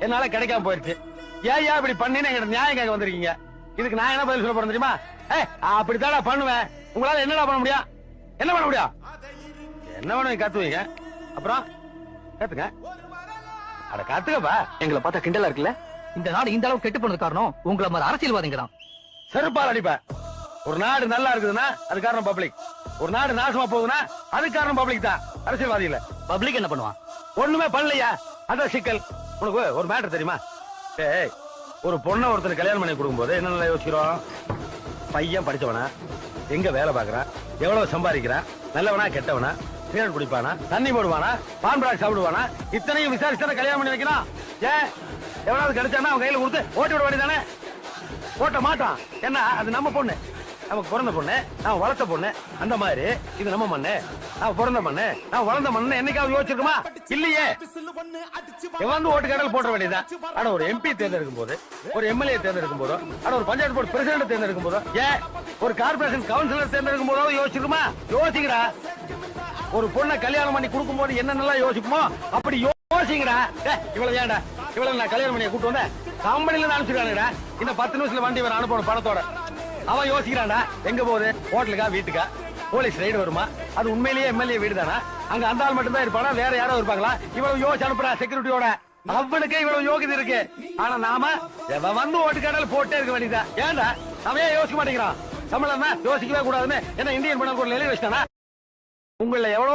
என்னால கிடைக்காம போயிருச்சு. ஏன் இப்படி பண்ணின்னு எங்க நியாயம் கேட்க வந்திருக்கீங்க. இதுக்கு நான் என்ன பதில் சொல்ல போறேன் தெரியுமா? அப்படித்தாடா பண்ணுவேன். உங்களால என்னடா பண்ண முடியும்? என்ன பண்ண முடியும்? என்ன பண்ணுவீங்க? கத்துவீங்க. அப்புறம் கத்துங்க. அட கத்துக்கப்பா. எங்களை பார்த்தா கிண்டலா இருக்குல்ல? இந்த நாடு இந்த அளவு கெட்டு போனது காரணம் உங்களை மாதிரி அரசியல்வாதிங்கிறான். செருப்பால் அடிப்ப. ஒரு நாடு நல்லா இருக்குதுன்னா அது காரணம் பப்ளிக். ஒரு நாடு நாசமா போகுதுன்னா அது காரணம் பப்ளிக் தான், அரசியல்வாதி இல்ல. பப்ளிக் என்ன பண்ணுவான்? ஒண்ணுமே பண்ணலையா? அதான் சிக்கல். உனக்கு ஒரு மேட்டர் தெரியுமா? ஒரு பொண்ணை ஒருத்தர் கல்யாணம் பண்ணி கொடுக்கும் போது என்ன யோசிக்கிறோம்? பையன் படிச்சவனா, எங்க வேலை பாக்குறான், எவ்வளவு சம்பாதிக்கிறான், நல்லவனா கெட்டவனா, சிகரெட் குடிப்பானா, தண்ணி போடுவானா, பான் பிராக் சாப்பிடுவானா, இத்தனையும் விசாரிச்சு கல்யாணம் பண்ணி வைக்கலாம். ஏன் எவ்வளவு கிடைச்சானா அவன் கையில கொடுத்து ஓட்டி விட வேண்டியதானே? ஓட்ட மாட்டான். என்ன, அது நம்ம பொண்ணு, நமக்கு பிறந்த பொண்ணு, நான் வளர்த்த பொண்ணு. அந்த மாதிரி இது நம்ம மண்ணு, நான் பிறந்த மண்ணு, நான் வளர்ந்த மண்ணு என்னைக்காவது யோசிச்சிருக்குமா? இல்லையே. வந்து ஓட்டு கடல் போட வேண்டியதான். ஆனா ஒரு எம்பி தேர்ந்தெடுக்கும் போது, ஒரு எம்எல்ஏ தேர்ந்தெடுக்கும் போதோ, ஆனா ஒரு பஞ்சாயத்து போர்டு பிரசிடண்ட் தேர்ந்தெடுக்கும் போதோ, ஏன் ஒரு கார்பரேஷன் கவுன்சிலர் தேர்ந்தெடுக்கும் போதோ யோசிச்சிருக்குமா? யோசிக்கிறா. ஒரு பொண்ணை கல்யாணம் பண்ணி கொடுக்கும் போது என்னென்னலாம் யோசிக்குமோ அப்படி யோசிங்கடா. இவ்வளவு ஏன்டா இவ்வளவு நான் கல்யாணம் பண்ணி கூட்டு வந்தேன், கம்பெனில அனுப்பிச்சிருக்கானுடா. இந்த 10 நிமிஷத்துல வண்டி வர அனுப்பணும் பணத்தோட. அவன் யோசிக்கிறான்டா, எங்க போகுது? ஹோட்டலுக்கா, வீட்டுக்கா, போலீஸ் ரைடு வருமா? அது உண்மையிலேயே எம்எல்ஏ வீடு தானா? அங்க அந்த ஆள் மட்டும் தான் இருப்பானா? வேற யாரோ இருப்பாங்களா? இவ்வளவு யோசிச்சு அனுப்புறா செக்யூரிட்டியோட. அவனுக்கே இவ்வளவு யோகிதை இருக்கு. ஆனா நாம வந்து ஓட்டு கடல் போட்டே இருக்க வேண்டியதா. ஏன்டா அவன் யோசிக்க மாட்டேங்கிறான்? தமிழன்னா யோசிக்கவே கூடாதுன்னு என்ன இந்தியன் பண்ண ஒரு நிலை வச்சிட்டானா? உங்கள எவ்வளவு